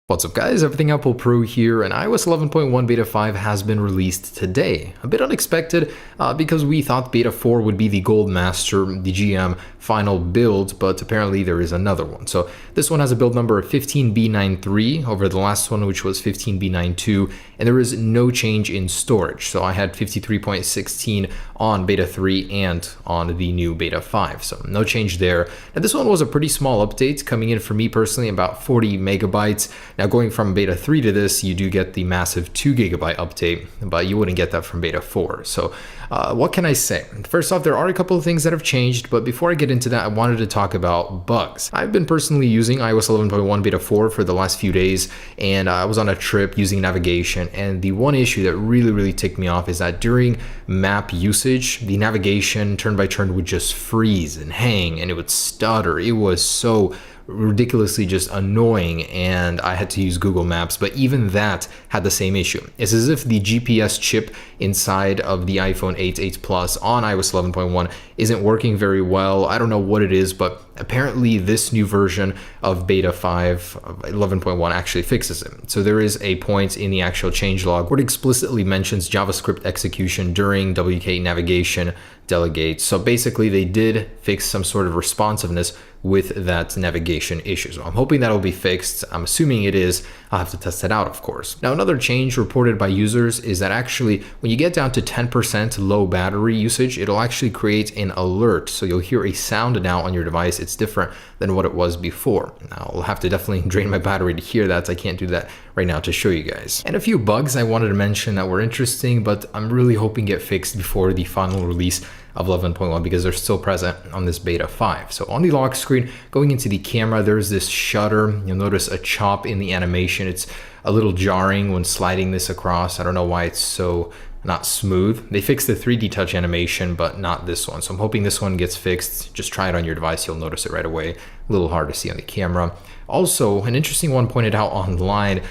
What's up guys, Everything Apple Pro here, and iOS 11.1 Beta 5 has been released today. A bit unexpected because we thought Beta 4 would be the Gold Master, the GM final build, but apparently there is another one. So this one has a build number of 15B93 over the last one, which was 15B92, and there is no change in storage. So I had 53.16 on Beta 3 and on the new Beta 5, so no change there. And this one was a pretty small update, coming in for me personally about 40 megabytes. Now going from Beta 3 to this, you do get the massive 2 gigabyte update, but you wouldn't get that from Beta 4. So what can I say? First off, there are a couple of things that have changed, but before I get into that, I wanted to talk about bugs. I've been personally using iOS 11.1 Beta 4 for the last few days, and I was on a trip using navigation, and the one issue that really ticked me off is that during map usage, the navigation turn by turn would just freeze and hang, and it would stutter. It was so ridiculously just annoying, and I had to use Google Maps, but even that had the same issue. It's as if the GPS chip inside of the iPhone 8 Plus on iOS 11.1 isn't working very well. I don't know what it is, but apparently this new version of Beta 5 of 11.1 actually fixes it. So there is a point in the actual changelog where it explicitly mentions JavaScript execution during WK navigation delegate. So basically they did fix some sort of responsiveness with that navigation issue. So I'm hoping that'll be fixed. I'm assuming it is. I'll have to test it out, of course. Now, another change reported by users is that actually when you get down to 10% low battery usage, it'll actually create an alert. So you'll hear a sound now on your device. It's different than what it was before. Now, I'll have to definitely drain my battery to hear that. I can't do that right now to show you guys. And a few bugs I wanted to mention that were interesting, but I'm really hoping get fixed before the final release of 11.1 because they're still present on this Beta 5. So on the lock screen, going into the camera, there's this shutter. You'll notice a chop in the animation. It's a little jarring when sliding this across. I don't know why it's so not smooth. They fixed the 3D touch animation, but not this one. So I'm hoping this one gets fixed. Just try it on your device. You'll notice it right away. A little hard to see on the camera. Also, an interesting one pointed out online,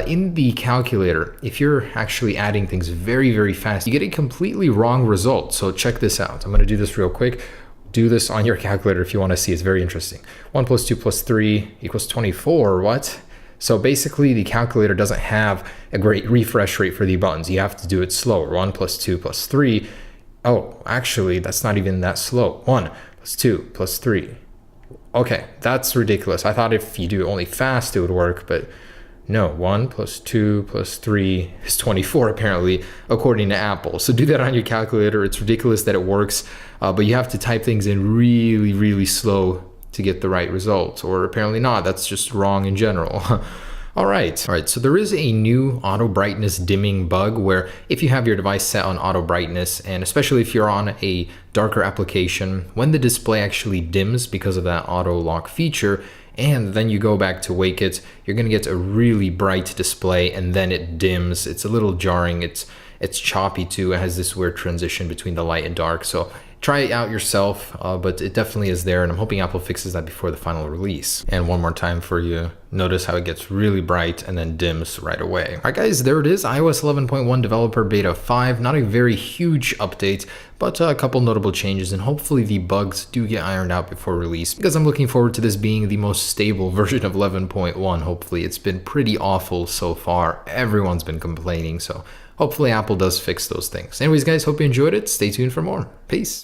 in the calculator, if you're actually adding things very fast, you get a completely wrong result. So check this out. I'm going to do this real quick. Do this on your calculator if you want to see. It's very interesting. 1 plus 2 plus 3 equals 24. What? So basically the calculator doesn't have a great refresh rate for the buttons. You have to do it slower. 1 plus 2 plus 3. Oh, actually, that's not even that slow. 1 plus 2 plus 3. Okay, that's ridiculous. I thought if you do it only fast, it would work, but no, 1 plus 2 plus 3 is 24 apparently, according to Apple. So do that on your calculator. It's ridiculous that it works, but you have to type things in really slow to get the right result, or apparently not. That's just wrong in general. All right, so there is a new auto brightness dimming bug where if you have your device set on auto brightness, and especially if you're on a darker application, when the display actually dims because of that auto lock feature, and then you go back to wake it, you're gonna get a really bright display and then it dims. It's a little jarring, it's choppy too. It has this weird transition between the light and dark. So try it out yourself, but it definitely is there, and I'm hoping Apple fixes that before the final release. And one more time for you, notice how it gets really bright and then dims right away. All right guys, there it is, iOS 11.1 Developer Beta 5. Not a very huge update, but a couple notable changes, and hopefully the bugs do get ironed out before release, because I'm looking forward to this being the most stable version of 11.1. Hopefully. It's been pretty awful so far. Everyone's been complaining, so hopefully Apple does fix those things. Anyways guys, hope you enjoyed it. Stay tuned for more. Peace.